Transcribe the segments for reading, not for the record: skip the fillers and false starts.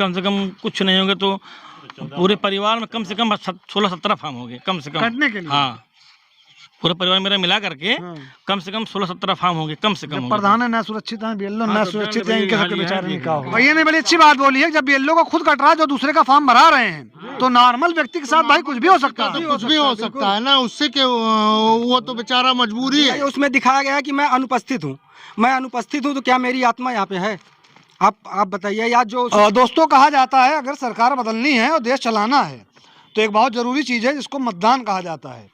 कम से कम कुछ नहीं होंगे तो पूरे परिवार में कम से कम 16-17 फार्म हो गए कम से कम काटने के लिए। हाँ, पूरा परिवार मेरा मिला करके कम से कम 16-17 फार्म होंगे कम से कम। प्रधान है ना सुरक्षित है, बीएलओ ना सुरक्षित है, इनके सबके बेचारे में क्या होगा। भैया ने बड़ी अच्छी बात बोली है, जब बीएलओ को खुद कट रहा है, जो दूसरे का फार्म भरा रहे हैं, तो नॉर्मल व्यक्ति के साथ भाई कुछ भी हो सकता है, कुछ भी हो सकता है ना, उससे क्या, वो तो बेचारा मजबूरी है। उसमें दिखाया गया है कि मैं अनुपस्थित हूँ, तो क्या मेरी आत्मा यहाँ पे है? आप बताइए। या जो दोस्तों कहा जाता है, अगर सरकार बदलनी है और देश चलाना है तो एक बहुत ज़रूरी चीज़ है जिसको मतदान कहा जाता है।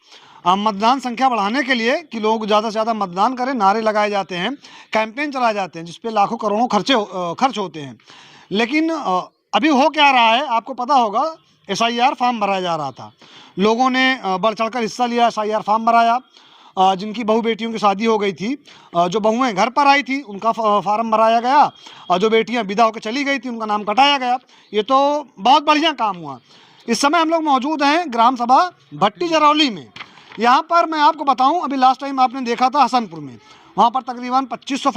मतदान संख्या बढ़ाने के लिए कि लोग ज़्यादा से ज़्यादा मतदान करें, नारे लगाए जाते हैं, कैंपेन चलाए जाते हैं, जिसपे लाखों करोड़ों खर्च होते हैं। लेकिन अभी हो क्या रहा है आपको पता होगा, SIR फॉर्म भराया जा रहा था, लोगों ने बढ़ चढ़कर हिस्सा लिया, SIR फॉर्म भराया। जिनकी बहू बेटियों की शादी हो गई थी, जो बहुएं घर पर आई थी, उनका फार्म भराया गया, और जो बेटियां विदा होकर चली गई थी उनका नाम कटाया गया। ये तो बहुत बढ़िया काम हुआ। इस समय हम लोग मौजूद हैं ग्राम सभा भट्टी जरौली में। यहाँ पर मैं आपको बताऊं, अभी लास्ट टाइम आपने देखा था हसनपुर में, वहाँ पर तकरीबन 2500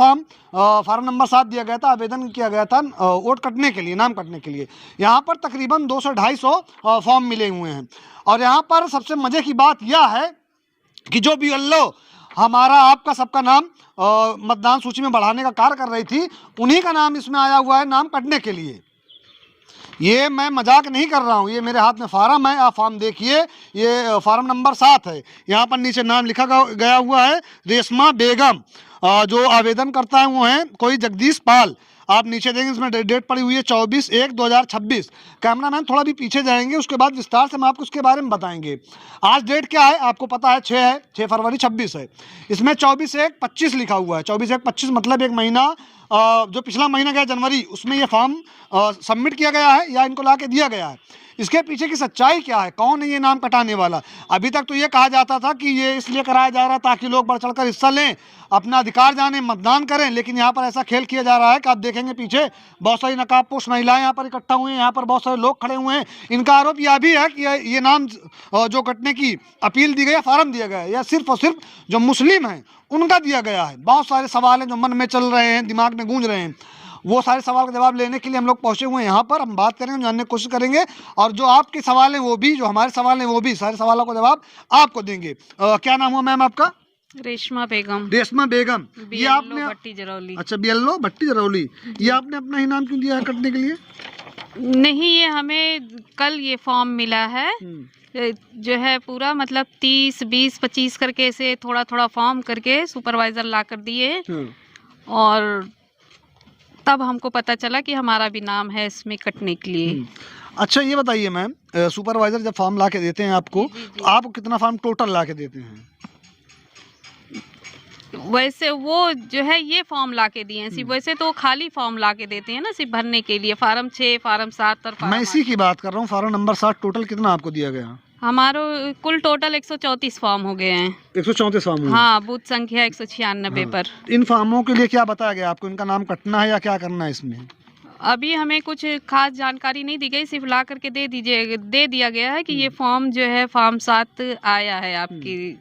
फार्म नंबर 7 दिया गया था, आवेदन किया गया था वोट कटने के लिए, नाम कटने के लिए। यहाँ पर तकरीबन 200-250 फॉर्म मिले हुए हैं। और यहाँ पर सबसे मज़े की बात यह है कि जो बीएलओ हमारा आपका सबका नाम मतदान सूची में बढ़ाने का कार्य कर रही थी, उन्हीं का नाम इसमें आया हुआ है नाम कटने के लिए। ये मैं मजाक नहीं कर रहा हूँ, ये मेरे हाथ में फार्म है, आप फार्म देखिए, ये फार्म नंबर 7 है। यहाँ पर नीचे नाम लिखा गया हुआ है रेशमा बेगम। जो आवेदन करता है वो हैं कोई जगदीश पाल। आप नीचे देखेंगे इसमें डेट पड़ी हुई है 24/1/2026। कैमरामैन थोड़ा भी पीछे जाएंगे, उसके बाद विस्तार से हम आपको उसके बारे में बताएंगे। आज डेट क्या है आपको पता है, 6 फरवरी 26 है। इसमें 24/1/25 लिखा हुआ है। 24/1/25 मतलब एक महीना, जो पिछला महीना गया जनवरी, उसमें ये फॉर्म सबमिट किया गया है या इनको ला के दिया गया है। इसके पीछे की सच्चाई क्या है, कौन है ये नाम कटाने वाला? अभी तक तो ये कहा जाता था कि ये इसलिए कराया जा रहा है ताकि लोग बढ़ चढ़कर हिस्सा लें, अपना अधिकार जाने, मतदान करें। लेकिन यहाँ पर ऐसा खेल किया जा रहा है कि आप देखेंगे पीछे बहुत सारी नकाबपोश महिलाएं यहाँ पर इकट्ठा हुए हैं, यहाँ पर बहुत सारे लोग खड़े हुए हैं। इनका आरोप यह भी है कि ये नाम जो कटने की अपील दी गई है, फार्म दिया गया है, यह सिर्फ और सिर्फ जो मुस्लिम हैं उनका दिया गया है। बहुत सारे सवाल हैं जो मन में चल रहे हैं, दिमाग में गूंज रहे हैं, वो सारे सवाल का जवाब लेने के लिए हम लोग पहुंचे हुए हैं यहाँ पर। हम बात करेंगे, जानने की कोशिश करेंगे, और जो आपके सवाल हैं वो भी, जो हमारे सवाल हैं वो भी, सारे सवालों का जवाब आपको देंगे। क्या नाम हुआ मैम आपका? रेशमा बेगम। रेशमा बेगम, ये आपने भट्टी जरौली। अच्छा, बीएलओ भट्टी जरौली। ये आपने अपना ही नाम क्यों दिया है कटने के लिए? नहीं, ये हमें कल ये फॉर्म मिला है, जो है पूरा मतलब 30, 20, 25 करके ऐसे थोड़ा थोड़ा फॉर्म करके सुपरवाइजर ला कर दिए, और तब हमको पता चला कि हमारा भी नाम है इसमें कटने के लिए। अच्छा, ये बताइए मैम, सुपरवाइजर जब फॉर्म ला के देते हैं आपको, तो आपको कितना फॉर्म टोटल ला के देते हैं? वैसे वो जो है ये फॉर्म ला के दिए हैं, सिर्फ वैसे तो खाली फॉर्म ला के देते हैं ना, सिर्फ भरने के लिए, फार्म 6, फार्म 7 और मैं इसी की बात कर रहा हूँ। फार्म नंबर 7 टोटल कितना आपको दिया गया? हमारो कुल टोटल 134 फॉर्म हो गए हैं। 134 फॉर्म? हाँ, बूथ संख्या 196 पर। इन फॉर्मों के लिए क्या बताया गया आपको, इनका नाम कटना है या क्या करना है इसमें? अभी हमें कुछ खास जानकारी नहीं दी गई, सिर्फ ला करके दे दिया गया है कि ये फॉर्म जो है फार्म 7 आया है आपकी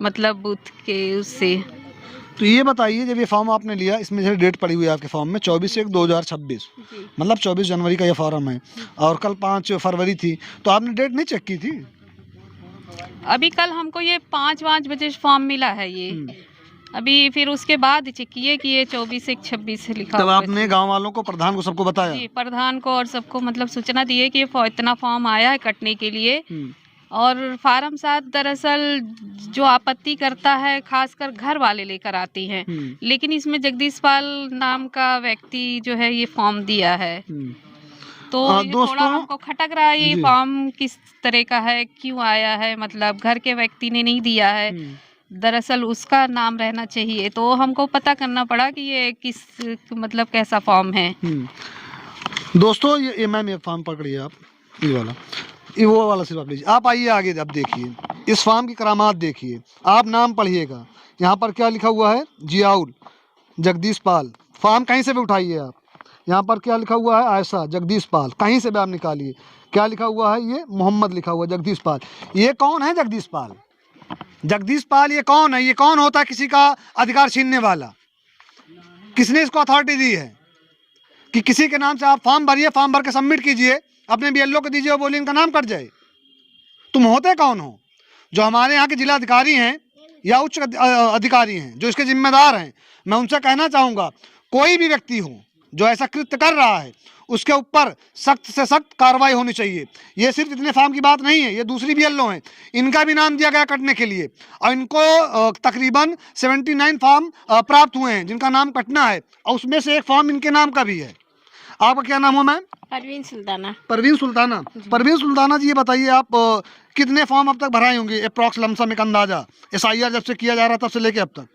मतलब बूथ के उससे। तो ये बताइए, जब ये फॉर्म आपने लिया, इसमें जो डेट पड़ी हुई है आपके फॉर्म में 24/1/2026, मतलब 24 जनवरी का ये फॉर्म है, और कल 5 फरवरी थी, तो आपने डेट नहीं चेक की थी? अभी कल हमको ये 5 बजे फॉर्म मिला है ये, अभी फिर उसके बाद चेक किए कि ये 24/1/26 लिखा। तब आपने गांव वालों को, प्रधान को, सबको बताया? जी, प्रधान को और सबको मतलब सूचना दी है कि ये इतना फॉर्म आया है कटने के लिए। और फार्म 7 दरअसल जो आपत्ति करता है खासकर घर वाले लेकर आती हैं, लेकिन इसमें जगदीश पाल नाम का व्यक्ति जो है ये फॉर्म दिया है, तो ये थोड़ा हमको खटक रहा है ये फॉर्म किस तरह का है, क्यों आया है, मतलब घर के व्यक्ति ने नहीं दिया है, दरअसल उसका नाम रहना चाहिए। तो हमको पता करना पड़ा कि ये किस मतलब कैसा फॉर्म है। दोस्तों ये मैम एक फॉर्म पकड़िए आप, ये वो वाला सिर्फ आप लीजिए। आप आइए आगे, अब देखिए इस फॉर्म की करामात देखिए, आप नाम पढ़िएगा। यहाँ पर क्या लिखा हुआ है, जियाउल जगदीश पाल। फॉर्म कहीं से भी उठाइए आप, यहाँ पर क्या लिखा हुआ है, आयशा जगदीश पाल, कहीं से भी आप निकालिए। क्या लिखा हुआ है, ये मोहम्मद लिखा हुआ है, जगदीश पाल। ये कौन है जगदीश पाल? जगदीश पाल ये कौन है? ये कौन होता है किसी का अधिकार छीनने वाला? किसने इसको अथॉरिटी दी है? कि किसी के नाम से आप फॉर्म भरिए, फॉर्म भर के सबमिट कीजिए, अपने बीएलओ को दीजिए, वो बोलिए इनका नाम कट जाए। तुम होते कौन हो? जो हमारे यहाँ के जिला अधिकारी हैं या उच्च अधिकारी हैं, जो इसके जिम्मेदार हैं, मैं उनसे कहना चाहूँगा, कोई भी व्यक्ति हो जो ऐसा कृत्य कर रहा है, उसके ऊपर सख्त से सख्त कार्रवाई होनी चाहिए। ये सिर्फ इतने फार्म की बात नहीं है, ये दूसरी बीएलओ हैं, इनका भी नाम दिया गया कटने के लिए, और इनको तकरीबन 79 फार्म प्राप्त हुए हैं जिनका नाम कटना है, और उसमें से एक फार्म इनके नाम का भी है। आपका क्या नाम हो मैम? परवीन सुल्ताना। परवीन सुल्ताना। परवीन सुल्ताना जी, ये बताइए आप कितने फॉर्म अब तक भराए होंगे? अप्रॉक्स लमसम एक अंदाजा, SIR जब से किया जा रहा तब से लेके अब तक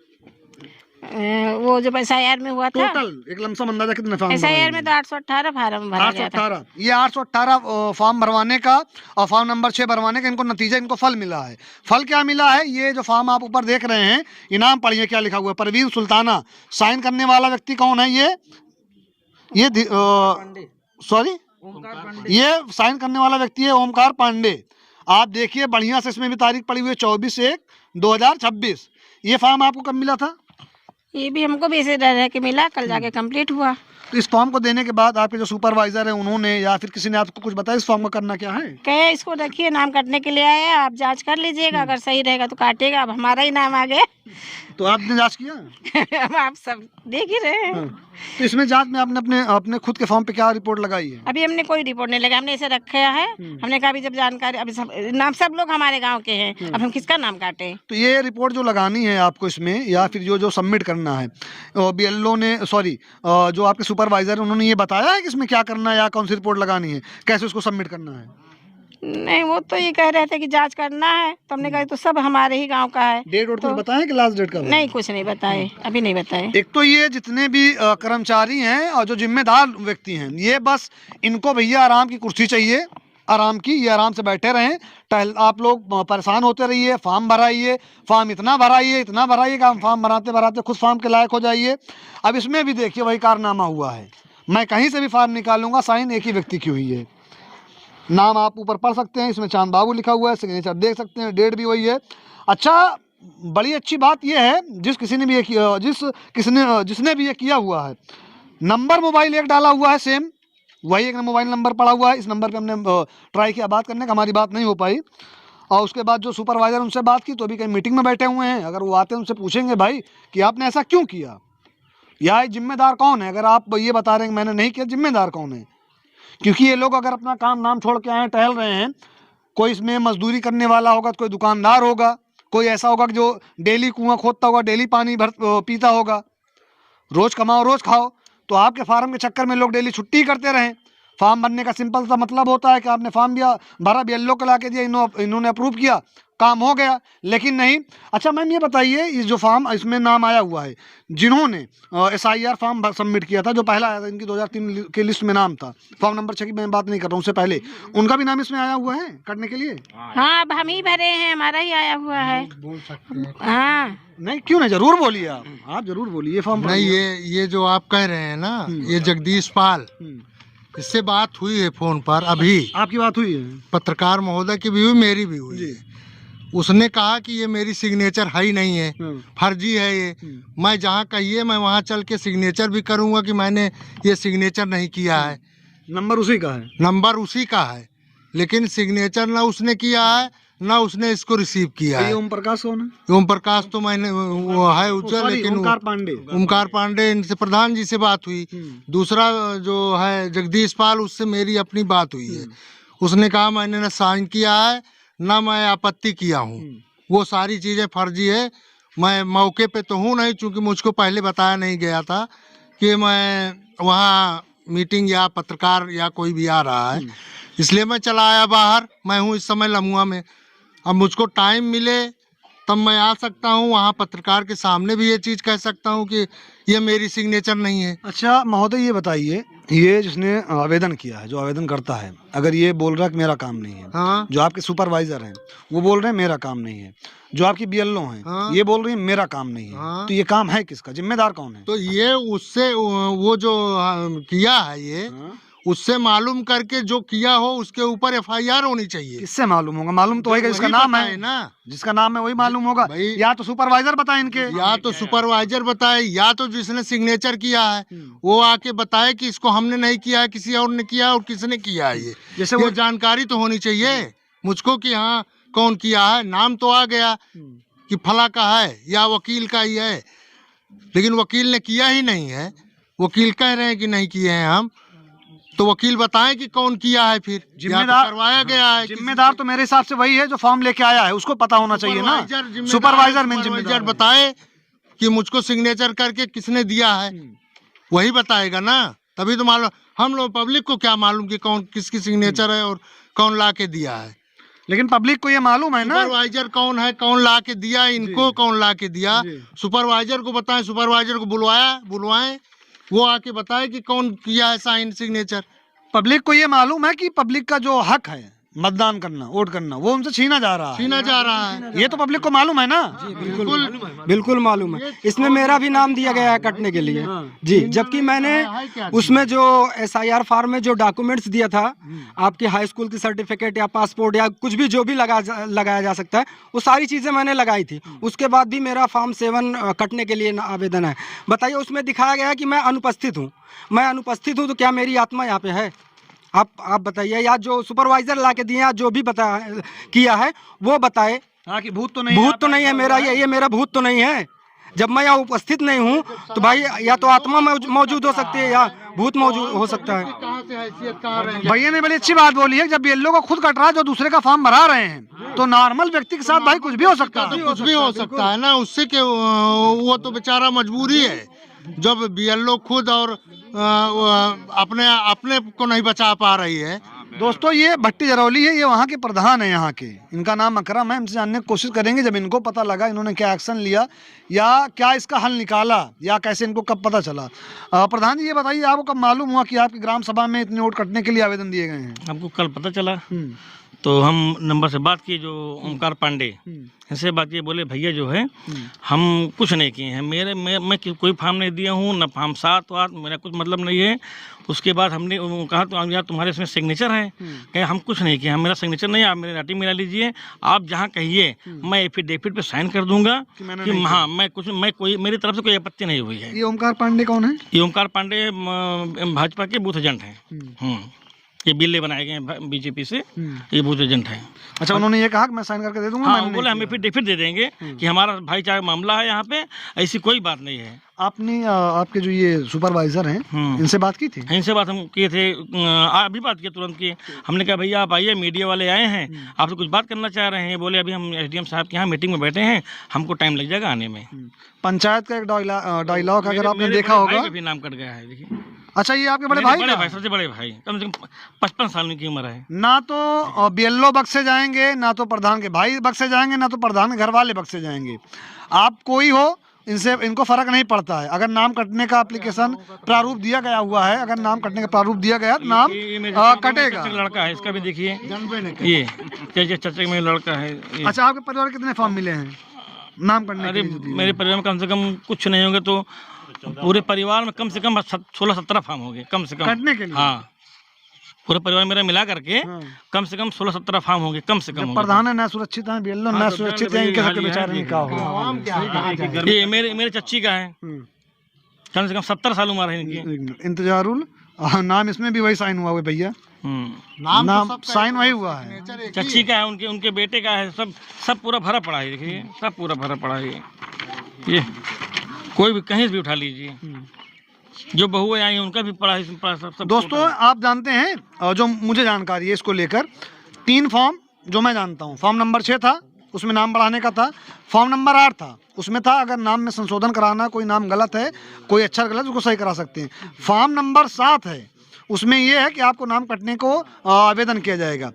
वो जब SIR में हुआ था, टोटल एक लमसम अंदाजा कितने फॉर्म? SIR में तो 818 फार्म भरा गया था। 818। ये 818 फॉर्म भरवाने का और फॉर्म नंबर 6 भरवाने का इनको नतीजा, इनको फल मिला है। फल क्या मिला है? ये जो फॉर्म आप ऊपर देख रहे हैं, इनाम पढ़िए क्या लिखा हुआ है। परवीन सुल्ताना। साइन करने वाला व्यक्ति कौन है? ये सॉरी, ये साइन करने वाला व्यक्ति है ओमकार पांडे। आप देखिए बढ़िया से, इसमें भी तारीख पड़ी हुई है 24/1/2026। ये फॉर्म आपको कब मिला था? ये भी हमको भी ऐसे रह के मिला, कल जाके कंप्लीट हुआ। तो इस फॉर्म को देने के बाद आपके जो सुपरवाइजर है उन्होंने या फिर किसी ने आपको कुछ बताया इस फॉर्म का करना क्या है? कहे इसको रखिए, नाम काटने के लिए आया, आप जांच कर लीजिएगा, अगर सही रहेगा तो काटेगा। अब हमारा ही नाम आ गया। तो आपने जांच किया? अब आप सब देख ही रहे हैं। तो इसमें जांच में आपने अपने खुद के फॉर्म पे क्या रिपोर्ट लगाई है? अभी हमने कोई रिपोर्ट नहीं लगा, हमने इसे रखा है। हमने कहा अभी जब जानकारी, अभी सब लोग हमारे गांव के हैं, अब हम किसका नाम काटें? तो ये रिपोर्ट जो लगानी है आपको इसमें, या फिर जो सबमिट करना है, बीएलओ ने, सॉरी, जो आपके सुपरवाइजर है उन्होंने ये बताया है कि इसमें क्या करना है या कौन सी रिपोर्ट लगानी है, कैसे उसको सबमिट करना है? नहीं, वो तो ये कह रहे थे कि जांच करना है, तो हमने कहा तो सब हमारे ही गांव का है। डेट कुछ बताएं कि लास्ट डेट का? नहीं, कुछ नहीं बताए, अभी नहीं बताए। एक तो ये जितने भी कर्मचारी हैं और जो जिम्मेदार व्यक्ति हैं, ये बस इनको भैया आराम की कुर्सी चाहिए, आराम की, ये आराम से बैठे रहें। आप लोग परेशान होते रहिए, फॉर्म भराइए, फॉर्म इतना भराइए कि हम फॉर्म बनाते बनाते खुद फॉर्म के लायक हो जाइए। अब इसमें भी देखिए वही कारनामा हुआ है। मैं कहीं से भी फॉर्म निकालूंगा, साइन एक ही व्यक्ति की हुई है। नाम आप ऊपर पढ़ सकते हैं, इसमें चांद बाबू लिखा हुआ है, सिग्नेचर देख सकते हैं, डेट भी वही है। अच्छा, बड़ी अच्छी बात यह है, जिसने भी ये किया हुआ है, नंबर मोबाइल एक डाला हुआ है, सेम वही एक मोबाइल नंबर पड़ा हुआ है। इस नंबर पे हमने ट्राई किया बात करने का, हमारी बात नहीं हो पाई। और उसके बाद जो सुपरवाइजर उनसे बात की, तो अभी कहीं मीटिंग में बैठे हुए हैं। अगर वो आते हैं उनसे पूछेंगे भाई कि आपने ऐसा क्यों किया, या जिम्मेदार कौन है? अगर आप ये बता रहे हैं कि मैंने नहीं किया, जिम्मेदार कौन है? क्योंकि ये लोग अगर अपना काम नाम छोड़ के आए, टहल रहे हैं, कोई इसमें मजदूरी करने वाला होगा, तो कोई दुकानदार होगा, कोई ऐसा होगा कि जो डेली कुआं खोदता होगा, डेली पानी पीता होगा, रोज कमाओ रोज खाओ। तो आपके फार्म के चक्कर में लोग डेली छुट्टी करते रहें। फार्म भरने का सिंपल सा मतलब होता है कि आपने फार्म भरा, बीएलओ को ला के दिया, इन्होंने अप्रूव किया, काम हो गया। लेकिन नहीं। अच्छा मैम, ये बताइए, इस जो फार्म इसमें नाम आया हुआ है, जिन्होंने SIR फार्म सबमिट किया था, जो पहला आया था, इनकी 2003 की लिस्ट में नाम था, फॉर्म नंबर 6 की मैं बात नहीं कर रहा हूँ, उससे पहले उनका भी नाम इसमें आया हुआ है कटने के लिए? हाँ, अब हम ही भरे हैं, हमारा ही आया हुआ है। हाँ, नहीं, क्यों नहीं, जरूर बोलिए, आप जरूर बोलिए। फॉर्म नहीं, ये जो आप कह रहे हैं ना, ये जगदीश पाल, इससे बात हुई है फोन पर अभी। आपकी बात हुई है? पत्रकार महोदय की भी हुई, मेरी भी हुई है। उसने कहा कि ये मेरी सिग्नेचर है ही नहीं है, फर्जी है ये। मैं जहाँ कहिए मैं वहाँ चल के सिग्नेचर भी करूँगा कि मैंने ये सिग्नेचर नहीं किया है। नंबर उसी का है? नंबर उसी का है, लेकिन सिग्नेचर ना उसने किया है, ना उसने इसको रिसीव किया है। ओम प्रकाश कौन है? ओम प्रकाश तो मैंने वो है उज्जवल, लेकिन ओमकार पांडे, इनसे प्रधान जी से बात हुई। दूसरा जो है जगदीश पाल, उससे मेरी अपनी बात हुई है। उसने कहा मैंने ना साइन किया है, ना मैं आपत्ति किया हूँ, वो सारी चीज़ें फर्जी है। मैं मौके पे तो हूँ नहीं, चूँकि मुझको पहले बताया नहीं गया था कि मैं वहाँ मीटिंग या पत्रकार या कोई भी आ रहा है, इसलिए मैं चला आया बाहर। मैं हूँ इस समय लम्हुआ में। अब मुझको टाइम मिले तब मैं आ सकता हूँ, वहाँ पत्रकार के सामने भी ये चीज़ कह सकता हूँ कि ये मेरी सिग्नेचर नहीं है। अच्छा महोदय, ये बताइए, ये जिसने आवेदन किया है, जो आवेदन करता है, अगर ये बोल रहा है कि मेरा काम नहीं है, हाँ, जो आपके सुपरवाइजर हैं वो बोल रहे हैं मेरा काम नहीं है, जो आपकी बीएलओ हैं, हाँ, ये बोल रही है मेरा काम नहीं है, हाँ, तो ये काम है किसका? जिम्मेदार कौन है? तो ये उससे वो जो किया है, ये हाँ, उससे मालूम करके जो किया हो उसके ऊपर FIR होनी चाहिए। इससे मालूम होगा, मालूम तो होगा जिसका वही नाम बताए है ना, जिसका नाम है वही मालूम होगा। भाई या तो सुपरवाइजर बताए इनके, या तो सुपरवाइजर बताए, या तो जिसने सिग्नेचर किया है वो आके बताए कि इसको हमने नहीं किया है, किसी और ने किया है और किसने किया है। जैसे ये वो जानकारी तो होनी चाहिए मुझको कि हाँ कौन किया है। नाम तो आ गया कि फला का है या वकील का ही है, लेकिन वकील ने किया ही नहीं है। वकील कह रहे हैं कि नहीं किए हैं हम, तो वकील बताएं कि कौन किया है। फिर जिम्मेदार करवाया गया है, जिम्मेदार तो मेरे हिसाब से वही है जो फॉर्म लेके आया है, उसको पता होना चाहिए ना। सुपरवाइजर में जिम्मेदार बताए कि मुझको सिग्नेचर करके किसने दिया है, वही बताएगा ना, तभी तो मालूम। हम लोग पब्लिक को क्या मालूम कि कौन किसकी सिग्नेचर है और कौन ला के दिया है। लेकिन पब्लिक को ये मालूम है ना सुपरवाइजर कौन है, कौन ला के दिया, इनको कौन ला के दिया। सुपरवाइजर को बताएं, सुपरवाइजर को बुलवाएं, वो आके बताए कि कौन किया है साइन सिग्नेचर। पब्लिक को ये मालूम है कि पब्लिक का जो हक है मतदान करना, वोट करना, वो उनसे छीना जा रहा है। ये तो पब्लिक को मालूम है ना। बिल्कुल मालूम है। इसमें मेरा भी नाम दिया गया है कटने के लिए जी, जबकि मैंने उसमें जो SIR फॉर्म में जो डॉक्यूमेंट्स दिया था, आपकी हाई स्कूल की सर्टिफिकेट या पासपोर्ट या कुछ भी जो भी लगाया जा सकता है, वो सारी चीज़ें मैंने लगाई थी। उसके बाद भी मेरा फॉर्म 7 कटने के लिए आवेदन है। बताइए, उसमें दिखाया गया है कि मैं अनुपस्थित हूँ, तो क्या मेरी आत्मा यहाँ पे है? आप बताइए, या जो सुपरवाइजर ला के दिए या जो भी किया है वो बताए। हाँ कि भूत तो नहीं है मेरा, ये मेरा भूत तो नहीं है। जब मैं यहाँ उपस्थित नहीं हूँ तो भाई या तो आत्मा मौजूद हो सकती है या भूत मौजूद हो सकता है। भैया ने बड़ी अच्छी बात बोली है, जब येलो को खुद कट रहा है, जो दूसरे का फॉर्म भरा रहे हैं, तो नॉर्मल व्यक्ति के साथ भाई कुछ भी हो सकता है। कुछ भी हो सकता है ना, उससे के वो तो बेचारा मजबूरी है। जब BLO खुद और अपने को नहीं बचा पा रही है। दोस्तों, ये भट्टी जरौली है, ये वहाँ के प्रधान है यहाँ के, इनका नाम अकरम है। इनसे जानने की कोशिश करेंगे जब इनको पता लगा इन्होंने क्या एक्शन लिया या क्या इसका हल निकाला या कैसे इनको कब पता चला। प्रधान जी, ये बताइए, आपको कब मालूम हुआ कि आपकी ग्राम सभा में इतने वोट कटने के लिए आवेदन दिए गए हैं? हमको कल पता चला, तो हम नंबर से बात किए, जो ओमकार पांडे, इनसे बात किए। बोले भैया जो है हम कुछ नहीं किए हैं, मैं कोई फॉर्म नहीं दिया हूँ, न फॉर्म 7 वात, मेरा कुछ मतलब नहीं है। उसके बाद हमने कहा तो यार तुम्हारे इसमें सिग्नेचर है, कहे हम कुछ नहीं किए, मेरा सिग्नेचर नहीं, आप मेरे राइटिंग मिला लीजिए, आप जहाँ कहिए मैं एफिडेविट पे साइन कर दूंगा कि हाँ मैं कोई मेरी तरफ से कोई आपत्ति नहीं हुई है। ये ओमकार पांडे कौन है? ये ओमकार पांडे भाजपा के बूथ एजेंट हैं। ये बिल बनाए गए हैं BJP से, ये बूथ एजेंट है। अच्छा, उन्होंने ये कहा कि मैं साइन करके दे दूंगा? हाँ, बोले हम एफिडेविट दे देंगे कि हमारा भाईचारा मामला है, यहाँ पे ऐसी कोई बात नहीं है। आपने आपके जो ये सुपरवाइजर हैं इनसे बात की थी? इनसे बात हम किए थे, अभी बात किए तुरंत की। हमने कहा भैया आप आइए, मीडिया वाले आए हैं, आपसे कुछ बात करना चाह रहे हैं। बोले अभी हम SDM साहब के यहाँ मीटिंग में बैठे हैं, हमको टाइम लग जाएगा आने में। पंचायत का एक डायलॉग अगर आपने देखा होगा, भी नाम कट गया है, देखिए। अच्छा, ये आपके बड़े भाई भाई, सबसे बड़े भाई, कम से कम 55 साल की उम्र है। ना तो BLO बक्से जाएंगे, ना तो प्रधान के भाई बक्से जाएंगे, ना तो प्रधान के घर वाले बक्से जाएंगे। आप कोई हो, इनको फर्क नहीं पड़ता है। अगर नाम कटने का एप्लीकेशन प्रारूप दिया गया हुआ है, अगर नाम कटने का प्रारूप दिया गया तो नाम कटेगा। लड़का है, इसका भी देखिए, ये चाचा में लड़का है। अच्छा, आपके परिवार कितने फॉर्म मिले हैं नाम कटने के लिए? मेरे परिवार में कम से कम कुछ नहीं होंगे तो पूरे परिवार में कम से कम 16-17 फॉर्म हो गए, कम से कम कटने के लिए। हाँ, पूरे परिवार मेरा मिला करके कम से कम 16-17 फॉर्म होंगे, कम से कम। प्रधान है ना सुरक्षित है, BLO ना सुरक्षित है, इनके सबके बेचारे का होगा। ये मेरे चच्ची का है, कम से कम 70 साल उम्र है इनकी। इंतजारुल नाम, इसमें भी वही साइन हुआ है भैया, नाम साइन वही हुआ है। चच्ची का है, उनके बेटे का है, सब पूरा भरा पड़ा है। देखिए, सब पूरा भरा पड़ा है। ये कोई भी कहीं भी उठा लीजिए, जो बहुएं आई उनका भी पढ़ा है सब। दोस्तों, आप जानते हैं, जो मुझे जानकारी है इसको लेकर, 3 फॉर्म जो मैं जानता हूँ, फॉर्म नंबर 6 था, उसमें नाम बढ़ाने का था। फॉर्म नंबर 8 था, उसमें था अगर नाम में संशोधन कराना, कोई नाम गलत है, कोई अक्षर गलत, उसको सही करा सकते हैं। फॉर्म नंबर 7 है, उसमें यह है कि आपको नाम कटने को आवेदन किया जाएगा।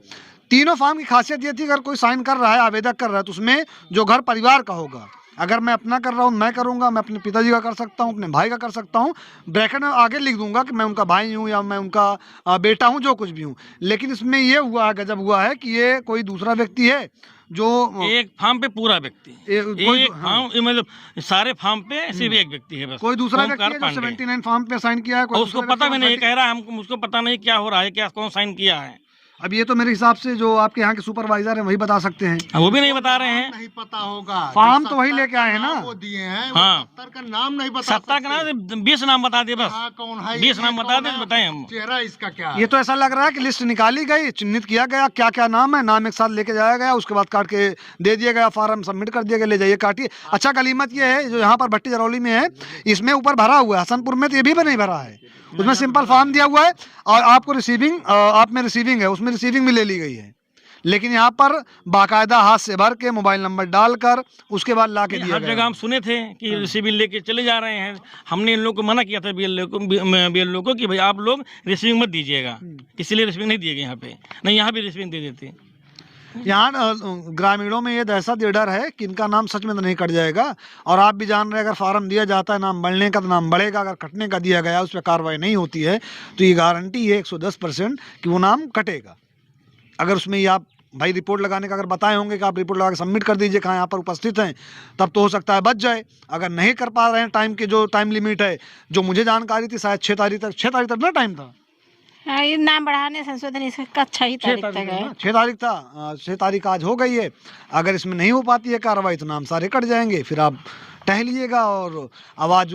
तीनों फॉर्म की खासियत ये थी, अगर कोई साइन कर रहा है, आवेदक कर रहा है, तो उसमें जो घर परिवार का होगा, अगर मैं अपना कर रहा हूँ मैं करूँगा, मैं अपने पिताजी का कर सकता हूँ, अपने भाई का कर सकता हूँ, ब्रैकेट में आगे लिख दूंगा कि मैं उनका भाई हूँ या मैं उनका बेटा हूँ, जो कुछ भी हूँ। लेकिन इसमें ये हुआ है, गजब हुआ है कि ये कोई दूसरा व्यक्ति है जो एक फार्म पे पूरा व्यक्ति, एक फार्म मतलब सारे फार्म पे सिर्फ एक व्यक्ति है बस। कोई दूसरा व्यक्ति ओमकार है जो पांडे। 79 फार्म पे साइन किया है, कोई और उसको दूसरा पता भी व्यक्ति नहीं, कह रहा है हमको, मुझको पता नहीं क्या हो रहा है, क्या कौन साइन किया है। अब ये तो मेरे हिसाब से जो आपके यहाँ के सुपरवाइजर हैं वही बता सकते हैं। वो भी नहीं बता रहे हैं। नहीं पता होगा, फार्म तो वही लेके आए हैं ना, वो दिए हैं, हाँ। 70 का नाम नहीं बता 70 का नाम 20 नाम बता दे बस, हाँ, कौन है 20 नाम बता दे, बताएं हम। चेहरा इसका क्या है? ये तो ऐसा लग रहा है कि लिस्ट निकाली गई, चिन्हित किया गया क्या क्या नाम है, नाम एक साथ लेके जाया गया, उसके बाद काट के दे दिया गया, फार्म सबमिट कर दिया गया, ले जाइए काटिए। अच्छा गलीमत ये है जो यहाँ पर भट्टी जरौली में है, इसमें ऊपर भरा हुआ है, हसनपुर में तो ये भी नहीं भरा है, उसमें सिंपल फॉर्म दिया हुआ है और आपको रिसीविंग, आप में रिसीविंग है, उसमें रिसीविंग भी ले ली गई है, लेकिन यहाँ पर बाकायदा हाथ से भर के मोबाइल नंबर डालकर उसके बाद ला के दिया हर गया। जगह हम सुने थे कि रिसीविंग लेके चले जा रहे हैं। हमने इन लोगों को मना किया था बीएलओ को कि भाई आप लोग रिसीविंग मत दीजिएगा, इसीलिए रिसीविंग नहीं दिएगा यहाँ पे, नहीं यहाँ भी रिसीविंग दे देते। यहाँ ग्रामीणों में ये दहशत, ये डर है कि इनका नाम सच में तो नहीं कट जाएगा। और आप भी जान रहे हैं अगर फार्म दिया जाता है नाम बढ़ने का तो नाम बढ़ेगा, अगर कटने का दिया गया उस पर कार्रवाई नहीं होती है तो ये गारंटी है 110% कि वो नाम कटेगा। अगर उसमें ये आप भाई रिपोर्ट लगाने का अगर बताए होंगे कि आप रिपोर्ट लगा के सबमिट कर दीजिए कहाँ यहाँ पर उपस्थित हैं, तब तो हो सकता है बच जाए। अगर नहीं कर पा रहे हैं, टाइम की जो टाइम लिमिट है, जो मुझे जानकारी थी शायद 6 तारीख तक ना टाइम था। हाँ, ये नाम बढ़ाने संशोधन इसका 6 तारीख तक है। 6 तारीख था, 6 तारीख आज हो गई है। अगर इसमें नहीं हो पाती है कार्रवाई तो नाम सारे कट जाएंगे, फिर आप टहलिएगा और आवाज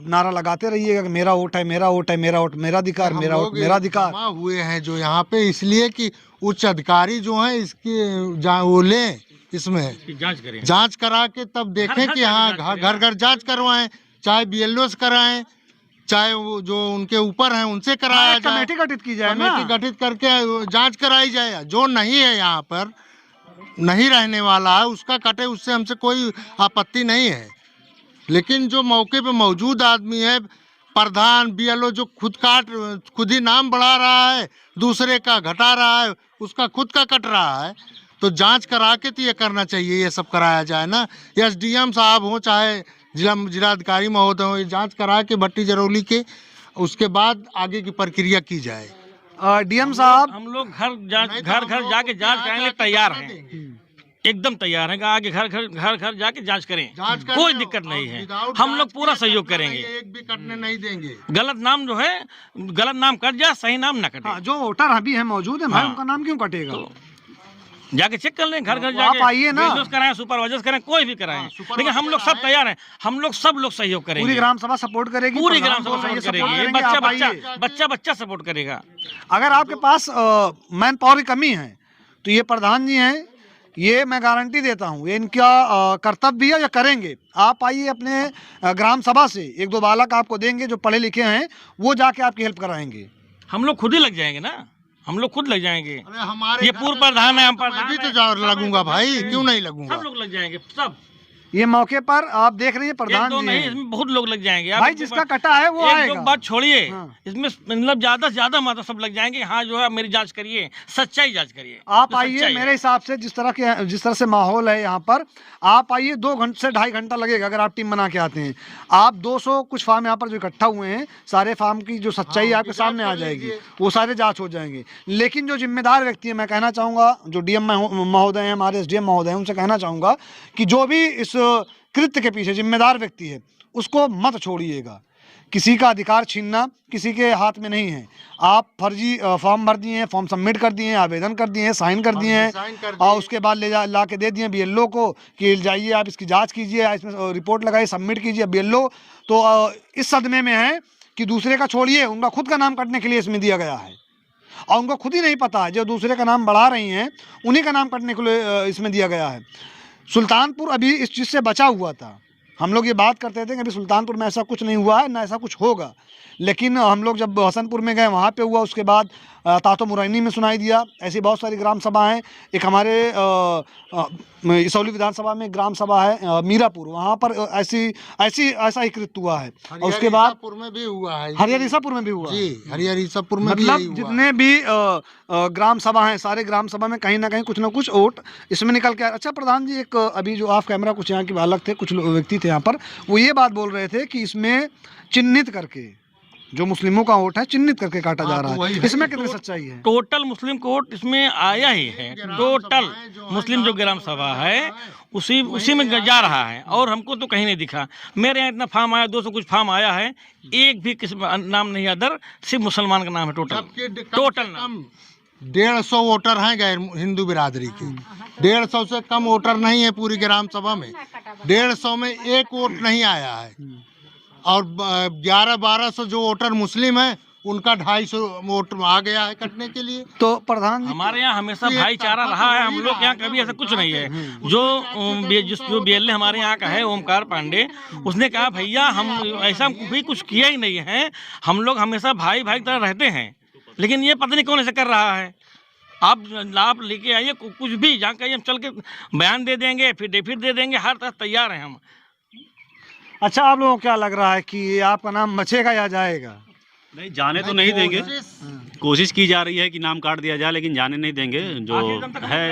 नारा लगाते रहिएगा कि मेरा वोट है, मेरा वोट है, मेरा वोट, मेरा अधिकार, मेरा वोट, मेरा अधिकार। जमा हुए हैं जो यहाँ पे इसलिए कि उच्च अधिकारी जो हैं इसकी वो लें, इसमें जांच करें, जांच करा के तब देखें कि हाँ घर घर जांच करवाएं, चाहे बीएलओ से कराएं, चाहे वो जो उनके ऊपर हैं उनसे कराया जाए, कमेटी गठित की जाए ना, कमेटी गठित करके जांच कराई जाए। जो नहीं है यहाँ पर, नहीं रहने वाला है, उसका कटे, उससे हमसे कोई आपत्ति नहीं है। लेकिन जो मौके पे मौजूद आदमी है, प्रधान बीएलओ, जो खुद ही नाम बढ़ा रहा है, दूसरे का घटा रहा है, उसका खुद का कट रहा है, तो जांच करा के तो ये करना चाहिए, ये सब कराया जाए ना। एसडीएम साहब हो चाहे जिलाधिकारी महोदय हो, ये जांच करा के भट्टी जरौली के, उसके बाद आगे की प्रक्रिया की जाए। डीएम साहब, हम लोग घर घर जाके जांच कराने तैयार हैं, एकदम तैयार है। आगे घर घर जाके जांच करें, कोई दिक्कत नहीं है, हम लोग पूरा सहयोग करेंगे, एक भी कटने नहीं देंगे। गलत नाम जो है, गलत नाम कट जाए, सही नाम ना कटे। हाँ, जो वोटर अभी है मौजूद है भाई, उनका नाम क्यों कटेगा? तो जाके चेक कर लें, घर घर आप जाके आइए ना, कराएं, सुपरवाइजर कराएं, कोई भी कराएं, लेकिन हम लोग सब तैयार हैं, हम लोग सब लोग सहयोग करेंगे, पूरी ग्राम सभा सपोर्ट करेगी, पूरी प्रधान ग्राम सभा बोल रहे हैं, सपोर्ट support करेगी, करेंगे, आप आइए। बच्चा सपोर्ट करेगा। अगर आपके पास मैन पावर की कमी है तो ये प्रधान जी हैं, ये मैं गारंटी देता हूँ, ये इनका कर्तव्य भी है, या करेंगे। आप आइए अपने ग्राम सभा से, 1-2 बालक आपको देंगे जो पढ़े लिखे हैं, वो जाके आपकी हेल्प कराएंगे। हम लोग खुद ही लग जाएंगे ना, हम लोग खुद लग जाएंगे। अरे हमारे ये पूर्व प्रधान है, हम प्रधान भी तो लगूंगा भाई, क्यों नहीं लगूंगा? सब लोग लग जाएंगे, सब। ये मौके पर आप देख रहे हैं एक प्रधान दो जी नहीं, हैं। इसमें बहुत लोग लग जाएंगे भाई जिसका कटा है वो एक आएगा। दो बात छोड़िए, हाँ। इसमें मतलब ज्यादा से ज्यादा मात्रा सब लग जाएंगे। हाँ, जो है मेरी जांच करिए, सच्चाई जांच करिए। आप जो आइए, सच्चाई है। मेरे हिसाब से जिस तरह से माहौल है यहाँ पर, आप आइए, 2 घंटे से 2.5 घंटा लगेगा अगर आप टीम बना के आते हैं। आप 200 कुछ फार्म यहाँ पर जो इकट्ठा हुए हैं, सारे फार्म की जो सच्चाई आपके सामने आ जाएगी, वो सारे जांच हो जाएंगे। लेकिन जो जिम्मेदार व्यक्ति है, मैं कहना चाहूँगा, जो डीएम महोदय हैं, हमारे एसडीएम महोदय हैं, उनसे कहना चाहूँगा कि जो भी इस कृत्य के पीछे जिम्मेदार व्यक्ति है, उसको मत छोड़िएगा। किसी का अधिकार छीनना किसी के हाथ में नहीं है। आप फर्जी फॉर्म भर दिए हैं, फॉर्म सबमिट कर दिए हैं, आवेदन कर दिए हैं, साइन कर दिए हैं, और उसके बाद ला के दे दिए बीएलओ को कि जाइए आप इसकी जांच कीजिए, इसमें रिपोर्ट लगाइए, सबमिट कीजिए। बीएलओ तो इस सदमे में है कि दूसरे का छोड़िए, उनका खुद का नाम कटने के लिए इसमें दिया गया है, और उनको खुद ही नहीं पता है, जो दूसरे का नाम बढ़ा रही हैं उन्हीं का नाम कटने के लिए इसमें दिया गया है। सुल्तानपुर अभी इस चीज़ से बचा हुआ था। हम लोग ये बात करते थे कि अभी सुल्तानपुर में ऐसा कुछ नहीं हुआ है, ना ऐसा कुछ होगा, लेकिन हम लोग जब हसनपुर में गए वहाँ पे हुआ, उसके बाद तातो मुरैनी में सुनाई दिया। ऐसी बहुत सारी ग्राम सभा हैं। एक हमारे इसौली विधानसभा में ग्राम सभा है मीरापुर, वहाँ पर ऐसा ही कृत्य हुआ है। और उसके बाद में भी हुआ है, हरिहरीसापुर में भी हुआ जी, हरिहरीसापुर में भी मतलब जितने भी ग्राम सभा हैं, सारे ग्राम सभा में कहीं ना कहीं कुछ ना कुछ वोट इसमें निकल के। अच्छा प्रधान जी, एक अभी जो ऑफ कैमरा कुछ यहाँ के बालक थे, कुछ व्यक्ति थे यहाँ पर, वो ये बात बोल रहे थे कि इसमें चिन्हित करके जो मुस्लिमों का वोट है चिन्हित करके काटा जा रहा है, इसमें कितनी सच्चाई है? टोटल मुस्लिम को वोट इसमें आया ही है, टोटल मुस्लिम जो ग्राम सभा है उसी में जा रहा है, और हमको तो कहीं नहीं दिखा। मेरे यहाँ इतना फार्म आया, 200 कुछ फार्म आया है, एक भी किसी नाम नहीं अदर, सिर्फ मुसलमान का नाम है टोटल नाम। 150 वोटर हैं गैर हिंदू बिरादरी के, 150 से कम वोटर नहीं है पूरी ग्राम सभा में। 150 में एक वोट नहीं आया है, और 1100-1200 जो वोटर मुस्लिम हैं उनका 250 वोट आ गया है कटने के लिए। तो प्रधान हमारे यहाँ हमेशा भाईचारा रहा है, हम लोग यहाँ कभी ऐसा कुछ नहीं है। जो BLA हमारे यहाँ का है ओमकार पांडे, उसने कहा भैया हम ऐसा भी कुछ किया ही नहीं है, हम लोग हमेशा भाई भाई की तरह रहते हैं, लेकिन ये पता नहीं कौन ऐसा कर रहा है। आप लेके आइए कुछ भी, जहाँ कहीं हम चल के बयान दे देंगे, फिर दे देंगे, हर तरह तैयार हैं हम। अच्छा, आप लोगों को क्या लग रहा है कि आपका नाम बचेगा या जाएगा? नहीं, जाने तो नहीं देंगे, कोशिश की जा रही है कि नाम काट दिया जाए, लेकिन जाने नहीं देंगे। जो है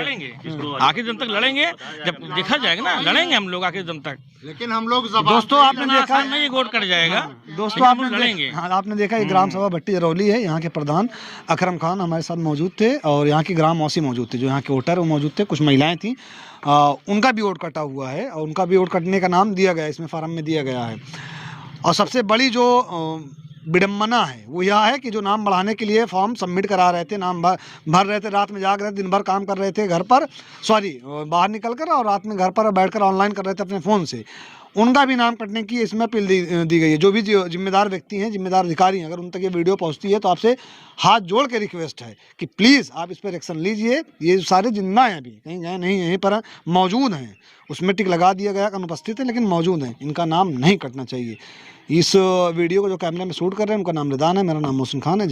आखिर दम तक लड़ेंगे, जब देखा जाएगा ना, लड़ेंगे हम लोग आखिर दम तक। लेकिन हम लोग दोस्तों आपने देखा नहीं वोट कट जाएगा, दोस्तों आपने लड़ेंगे। हाँ, आपने देखा ये ग्राम सभा भट्टी जरौली है, यहाँ के प्रधान अकरम खान हमारे साथ मौजूद थे, और यहाँ की ग्राम मौसी मौजूद थी, जो यहाँ के वोटर वो मौजूद थे, कुछ महिलाएं थी, उनका भी वोट कटा हुआ है, और उनका भी वोट कटने का नाम दिया गया है, इसमें फार्म में दिया गया है। और सबसे बड़ी जो विडम्बना है वो यह है कि जो नाम बढ़ाने के लिए फॉर्म सबमिट करा रहे थे, नाम भर रहे थे, रात में जाग रहे थे, दिन भर काम कर रहे थे घर पर, बाहर निकल कर, और रात में घर पर बैठकर ऑनलाइन कर रहे थे अपने फ़ोन से, उनका भी नाम कटने की इसमें अपील दी गई है। जो भी जिम्मेदार व्यक्ति हैं, जिम्मेदार अधिकारी हैं, अगर उन तक ये वीडियो पहुंचती है तो आपसे हाथ जोड़ के रिक्वेस्ट है कि प्लीज़ आप इस पर एक्शन लीजिए। ये सारे जिम्मा हैं, अभी कहीं गए नहीं, यहीं पर मौजूद हैं, उसमें टिक लगा दिया गया, अनुपस्थित है, लेकिन मौजूद हैं, इनका नाम नहीं कटना चाहिए। इस वीडियो को जो कैमरे में शूट कर रहे हैं उनका नाम रिदान है, मेरा नाम मोहसिन खान है। जय